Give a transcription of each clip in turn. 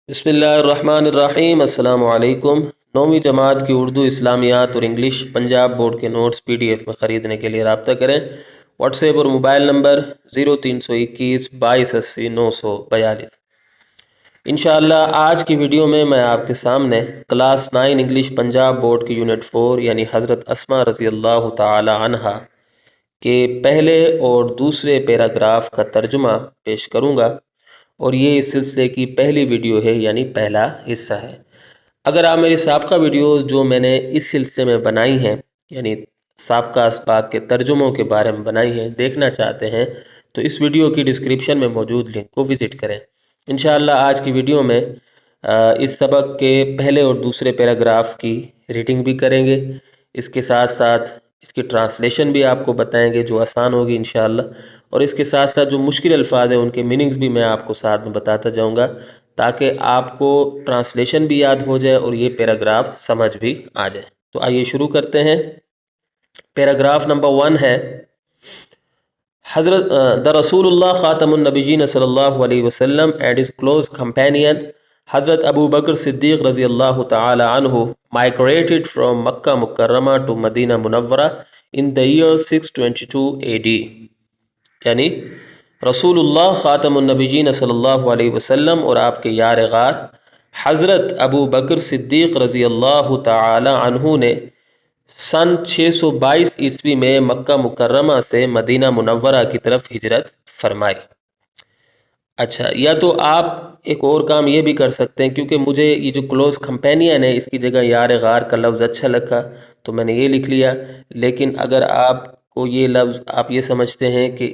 بسم اللہ الرحمن الرحیم۔ السلام علیکم۔ 9ویں جماعت کی اردو، اسلامیات اور انگلش پنجاب بورڈ کے نوٹس PDF میں خریدنے کے لیے رابطہ کریں۔ واٹس ایپ اور موبائل نمبر 0321 2280 942۔ انشاءاللہ آج کی ویڈیو میں آپ کے سامنے کلاس 9 انگلش پنجاب بورڈ کی یونٹ 4 یعنی حضرت اسماء رضی اللہ تعالی عنہا کے پہلے اور دوسرے پیراگراف کا ترجمہ پیش کروں گا، اور یہ اس سلسلے کی پہلی ویڈیو ہے، یعنی پہلا حصہ ہے۔ اگر آپ میری سابقہ ویڈیوز جو میں نے اس سلسلے میں بنائی ہیں، یعنی سابقہ اسباق کے ترجموں کے بارے میں بنائی ہیں، دیکھنا چاہتے ہیں تو اس ویڈیو کی ڈسکرپشن میں موجود لنک کو وزٹ کریں۔ انشاءاللہ آج کی ویڈیو میں اس سبق کے پہلے اور دوسرے پیراگراف کی ریڈنگ بھی کریں گے، اس کے ساتھ ساتھ اس کی ٹرانسلیشن بھی آپ کو بتائیں گے جو آسان ہوگی انشاءاللہ، اور اس کے ساتھ ساتھ جو مشکل الفاظ ہیں ان کے میننگز بھی میں آپ کو ساتھ میں بتاتا جاؤں گا، تاکہ آپ کو ٹرانسلیشن بھی یاد ہو جائے اور یہ پیراگراف سمجھ بھی آ جائے۔ تو آئیے شروع کرتے ہیں۔ پیراگراف نمبر 1 ہے، حضرت رسول اللہ خاتم النبیین صلی اللہ علیہ وسلم اینڈ his close companion حضرت ابو بکر صدیق رضی اللہ تعالی عنہ migrated from مکہ مکرمہ to مدینہ منورہ in the year 622 AD، یعنی رسول اللہ خاتم النبیین صلی اللہ علیہ وسلم اور آپ کے یار غار حضرت ابو بکر صدیق رضی اللہ تعالی عنہ نے سن 622 عیسوی میں مکہ مکرمہ سے مدینہ منورہ کی طرف ہجرت فرمائی۔ اچھا، یا تو آپ ایک اور کام یہ بھی کر سکتے ہیں، کیونکہ مجھے یہ جو کلوز کمپینین ہے اس کی جگہ یار غار کا لفظ اچھا لگا تو میں نے یہ لکھ لیا، لیکن اگر آپ کو یہ لفظ آپ یہ سمجھتے ہیں کہ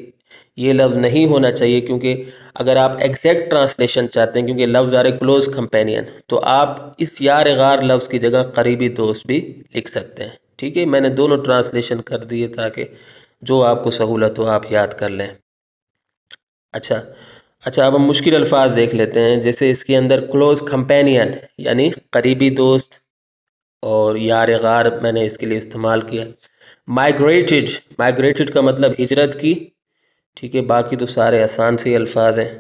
یہ لفظ نہیں ہونا چاہیے، کیونکہ اگر آپ ایگزیکٹ ٹرانسلیشن چاہتے ہیں کیونکہ لفظ آ رہے کلوز کمپینین، تو آپ اس یار غار لفظ کی جگہ قریبی دوست بھی لکھ سکتے ہیں۔ ٹھیک ہے، میں نے دونوں ٹرانسلیشن کر دیے تاکہ جو آپ کو سہولت ہو آپ یاد کر لیں۔ اچھا اب ہم مشکل الفاظ دیکھ لیتے ہیں، جیسے اس کے اندر کلوز کمپینین یعنی قریبی دوست، اور یار غار میں نے اس کے لیے استعمال کیا۔ مائگریٹڈ کا مطلب ہجرت کی، ٹھیک ہے، باقی تو سارے آسان سے الفاظ ہیں۔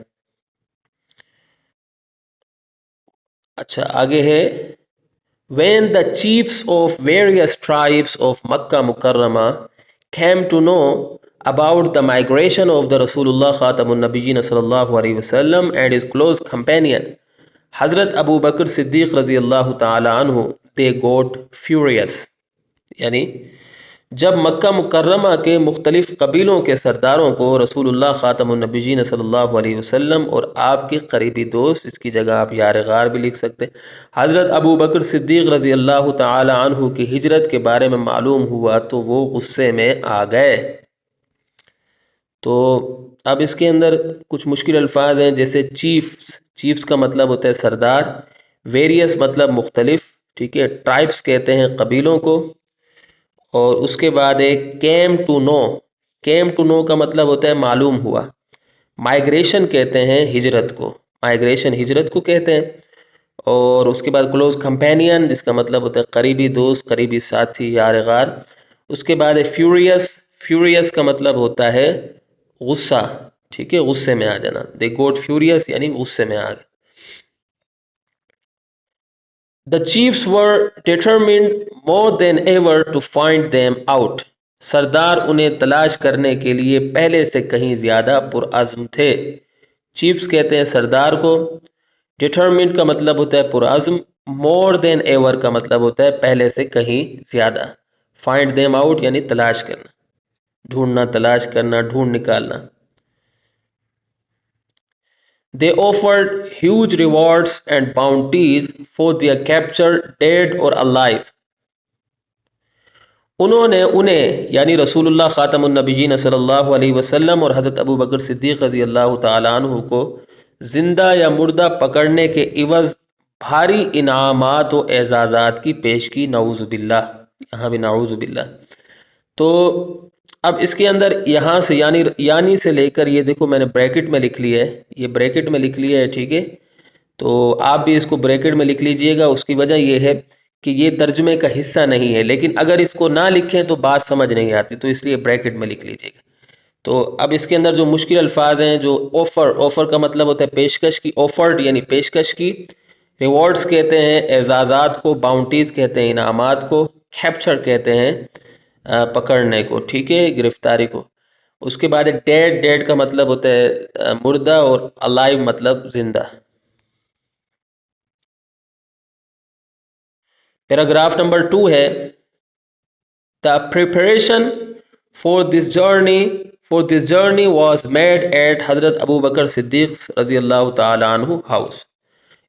اچھا آگے ہے، when the chiefs of various tribes of Makkah Mukarramah came to know about the migration of the Rasulullah Khatamun Nabiyyin sallallahu alaihi wasallam and his close companion Hazrat Abu Bakr Siddiq رضی اللہ تعالی عنہ they got furious، یعنی جب مکہ مکرمہ کے مختلف قبیلوں کے سرداروں کو رسول اللہ خاتم النبیین صلی اللہ علیہ وسلم اور آپ کے قریبی دوست، اس کی جگہ آپ یار غار بھی لکھ سکتے، حضرت ابو بکر صدیق رضی اللہ تعالی عنہ کی ہجرت کے بارے میں معلوم ہوا تو وہ غصے میں آ گئے۔ تو اب اس کے اندر کچھ مشکل الفاظ ہیں، جیسے چیفز کا مطلب ہوتا ہے سردار، ویریس مطلب مختلف، ٹھیک ہے، ٹرائبس کہتے ہیں قبیلوں کو، اور اس کے بعد ایک کیم ٹو نو کا مطلب ہوتا ہے معلوم ہوا۔ مائگریشن کہتے ہیں ہجرت کو، مائگریشن ہجرت کو کہتے ہیں، اور اس کے بعد کلوز کمپینین جس کا مطلب ہوتا ہے قریبی دوست، قریبی ساتھی، یار غار۔ اس کے بعد ہے فیوریس کا مطلب ہوتا ہے غصہ، ٹھیک ہے، غصے میں آ جانا، دے گوٹ فیوریس یعنی غصے میں آ گئے۔ The chiefs were determined more than ever to find them out، سردار انہیں تلاش کرنے کے لیے پہلے سے کہیں زیادہ پرعزم تھے۔ چیفز کہتے ہیں سردار کو، ڈٹرمنٹ کا مطلب ہوتا ہے پرعزم، مور دین ایور کا مطلب ہوتا ہے پہلے سے کہیں زیادہ، فائنڈ دیم آؤٹ یعنی تلاش کرنا، ڈھونڈنا، تلاش کرنا، ڈھونڈ نکالنا۔ They offered huge rewards and bounties for their capture dead or alive، انہوں نے انہیں یعنی رسول اللہ خاتم النبیین صلی اللہ علیہ وسلم اور حضرت ابو بکر صدیق رضی اللہ تعالی عنہ کو زندہ یا مردہ پکڑنے کے عوض بھاری انعامات و اعزازات کی پیش کی، نعوذ باللہ، یہاں بھی نعوذ باللہ۔ تو اب اس کے اندر یہاں سے یعنی سے لے کر، یہ دیکھو میں نے بریکٹ میں لکھ لیا ہے، یہ بریکٹ میں لکھ لیا ہے، ٹھیک ہے، تو آپ بھی اس کو بریکٹ میں لکھ لیجئے گا۔ اس کی وجہ یہ ہے کہ یہ ترجمے کا حصہ نہیں ہے، لیکن اگر اس کو نہ لکھیں تو بات سمجھ نہیں آتی، تو اس لیے بریکٹ میں لکھ لیجئے گا۔ تو اب اس کے اندر جو مشکل الفاظ ہیں، جو آفر کا مطلب ہوتا ہے پیشکش کی، آفرڈ یعنی پیشکش کی، ریوارڈز کہتے ہیں اعزازات کو، باؤنٹیز کہتے ہیں انعامات کو، کیپچر کہتے ہیں پکڑنے کو، ٹھیک ہے، گرفتاری کو۔ اس کے بعد ڈیڈ، ڈیڈ کا مطلب ہوتا ہے مردہ، اور الائیو مطلب زندہ۔ پیراگراف نمبر 2 ہے The preparation for this journey was made at حضرت ابو بکر صدیق رضی اللہ تعالی عنہ house۔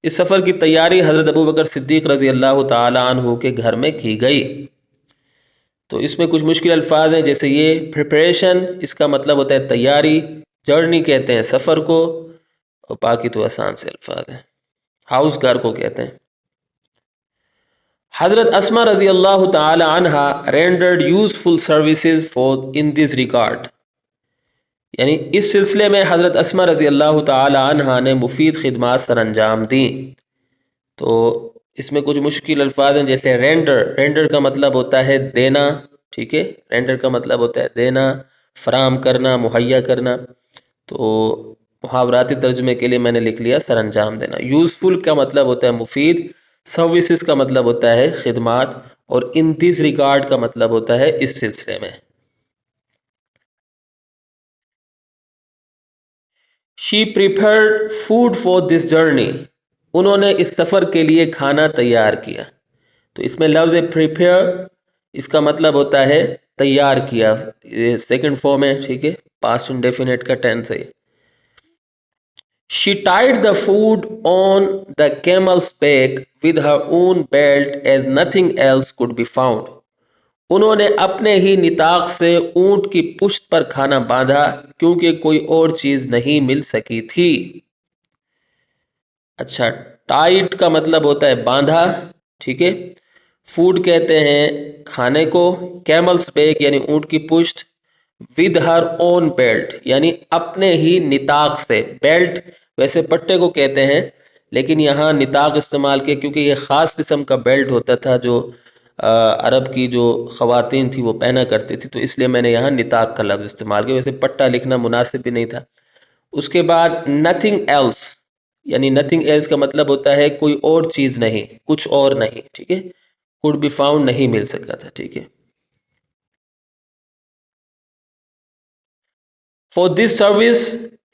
اس سفر کی تیاری حضرت ابو بکر صدیق رضی اللہ تعالی عنہ کے گھر میں کی گئی۔ تو اس میں کچھ مشکل الفاظ ہیں، جیسے یہ پریپریشن، اس کا مطلب ہوتا ہے تیاری، جرنی کہتے ہیں سفر کو، اور باقی تو آسان سے الفاظ ہیں۔ ہاؤس گھر کو کہتے ہیں۔ حضرت اسما رضی اللہ تعالی عنہ rendered useful services for in this regard, یعنی اس سلسلے میں حضرت اسما رضی اللہ تعالی عنہ نے مفید خدمات سر انجام دیں۔ تو اس میں کچھ مشکل الفاظ ہیں، جیسے رینڈر، رینڈر کا مطلب ہوتا ہے دینا، ٹھیک ہے، رینڈر کا مطلب ہوتا ہے دینا، فراہم کرنا، مہیا کرنا۔ تو محاوراتی ترجمے کے لیے میں نے لکھ لیا سر انجام دینا۔ یوزفل کا مطلب ہوتا ہے مفید، سروسز کا مطلب ہوتا ہے خدمات، اور ان دس ریگارڈ کا مطلب ہوتا ہے اس سلسلے میں۔ She prepared food for this journey، انہوں نے اس سفر کے لیے کھانا تیار کیا۔ تو اس میں لفظ prepare، اس کا مطلب ہوتا ہے تیار کیا، سیکنڈ فارم ہے، ٹھیک ہے، پاسٹ انڈیفینٹ کا ٹینس ہے۔ She tied the food on the camel's back with her own belt as nothing else could be found۔ انہوں نے اپنے ہی نطاق سے اونٹ کی پشت پر کھانا باندھا، کیونکہ کوئی اور چیز نہیں مل سکی تھی۔ اچھا، ٹائٹ کا مطلب ہوتا ہے باندھا، ٹھیک ہے، فوڈ کہتے ہیں کھانے کو، کیملز بیک یعنی اونٹ کی پشت، ود ہر اون بیلٹ یعنی اپنے ہی نطاق سے، بیلٹ ویسے پٹے کو کہتے ہیں لیکن یہاں نطاق استعمال کیا کیونکہ یہ خاص قسم کا بیلٹ ہوتا تھا جو عرب کی جو خواتین تھی وہ پہنا کرتی تھی، تو اس لیے میں نے یہاں نطاق کا لفظ استعمال کیا، ویسے پٹا لکھنا مناسب بھی نہیں تھا۔ اس کے بعد نتھنگ ایلس، یعنی نتھنگ ایلس کا مطلب ہوتا ہے کوئی اور چیز نہیں، کچھ اور نہیں، ٹھیک ہے، could be found نہیں مل سکا تھا، ٹھیک ہے۔ For this service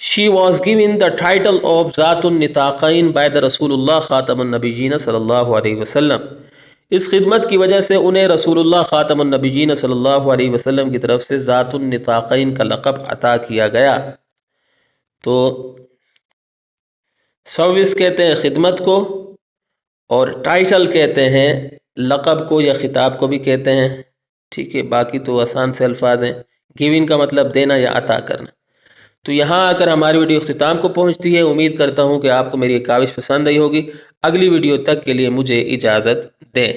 she was given the title of ذات النطاقین by the رسول اللہ خاتم النبیین صلی اللہ علیہ وسلم۔ اس خدمت کی وجہ سے انہیں رسول اللہ خاتم النبیین صلی اللہ علیہ وسلم کی طرف سے ذات النطاقین کا لقب عطا کیا گیا۔ تو سروس کہتے ہیں خدمت کو، اور ٹائٹل کہتے ہیں لقب کو یا خطاب کو بھی کہتے ہیں، ٹھیک ہے، باقی تو آسان سے الفاظ ہیں۔ گیون کا مطلب دینا یا عطا کرنا۔ تو یہاں آ کر ہماری ویڈیو اختتام کو پہنچتی ہے۔ امید کرتا ہوں کہ آپ کو میری یہ کاوش پسند آئی ہوگی۔ اگلی ویڈیو تک کے لیے مجھے اجازت دیں۔